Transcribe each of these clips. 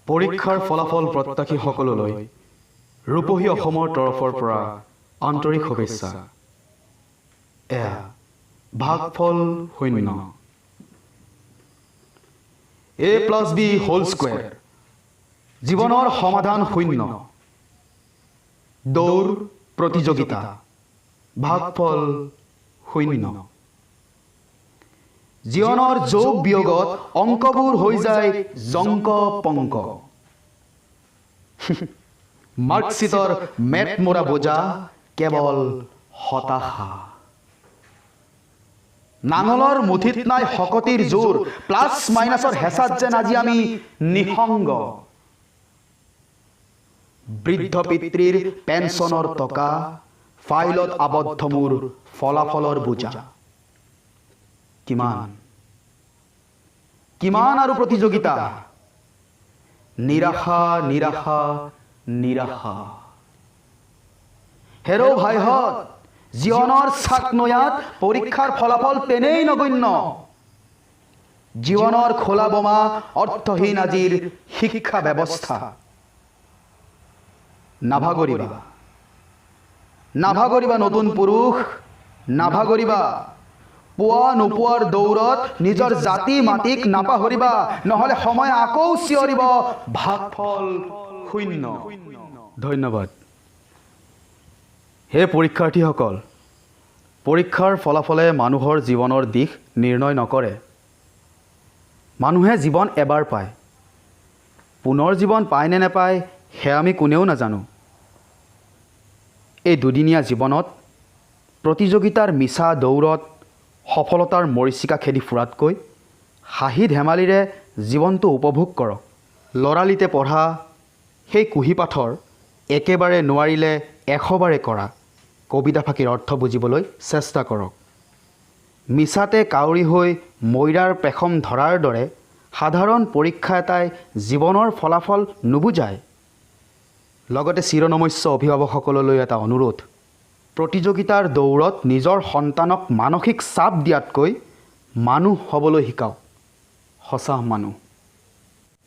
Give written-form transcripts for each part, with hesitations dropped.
পৰীক্ষাৰ ফলাফল প্ৰত্যাশীসকললৈ ৰূপহী অসমৰ তৰফৰ পৰা আন্তৰিক শুভেচ্ছা। এয়া ভাগফল 0 a+b² জীৱনৰ সমাধান 0 দৌৰ প্ৰতিযোগিতা ভাগফল 0 জীৱনৰ যোগ বিয়োগত অংকবোৰ হৈ যায় জংক পংক মাৰ্কশিটৰ মেট মৰা বোজা কেৱল হতাশা নাঙলৰ মুঠিত নাই শকতিৰ জোৰ প্লাছ মাইনাছৰ হেঁচাত যেন আজি আমি নিসংগ বৃদ্ধ পিতৃৰ পেঞ্চনৰ টকা ফাইলত আবদ্ধ মোৰ ফলাফলৰ বোজা কিমান কিমান আৰু প্ৰতিযোগিতা নিৰাশা নিৰাশা নিৰাশা হেৰো ভাইহঁত জীৱনৰ চাকনৈয়াত পৰীক্ষাৰ ফলাফল তেনেই নগণ্য জীৱনৰ খোলা বোমা অৰ্থহীন আজিৰ শিক্ষা ব্যৱস্থা নাভাগৰিবা নাভাগৰিবা নতুন পুৰুষ নাভাগৰিবা পোৱা নোপোৱাৰ দৌৰত নিজৰ জাতি মাটিক নাপাহৰিবা নহলে সময় আকৌ চিঞৰিব ভাগফল 0 ধন্যবাদ হে পৰীক্ষাৰ্থীসকল পৰীক্ষাৰ ফলাফলে মানুহৰ জীৱনৰ দিশ নিৰ্ণয় নকৰে মানুহে জীৱন এবাৰ পায় পুনৰ জীৱন পায় নে নাপায় হে আমি কোনেও নাজানো এই দুদিনীয়া জীৱনত প্ৰতিযোগিতাৰ মিছা দৌৰত সফলতাৰ মৰিচিকা খেদি ফুৰাতকৈ হাঁহি ধেমালিৰে জীৱনটো উপভোগ কৰক লৰালিতে পঢ়া সেই কুহিপাঠৰ একেবাৰে নোৱাৰিলে 100 বাৰে কৰা কবিতা ফাঁকিৰ অৰ্থ বুজিবলৈ চেষ্টা কৰক মিছাতে কাউৰী হৈ মৈৰাৰ পেখম ধৰাৰ দৰে সাধাৰণ পৰীক্ষা এটাই জীৱনৰ ফলাফল নুবুজায় লগতে চিৰনমস্য অভিভাৱকসকললৈ এটা অনুৰোধ প্ৰতিযোগিতাৰ দৌৰত নিজৰ সন্তানক মানসিক চাপ দিয়াতকৈ মানুহ হ'বলৈ শিকাওক সঁচা মানুহ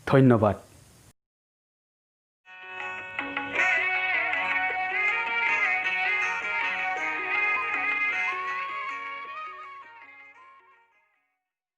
ধন্যবাদ।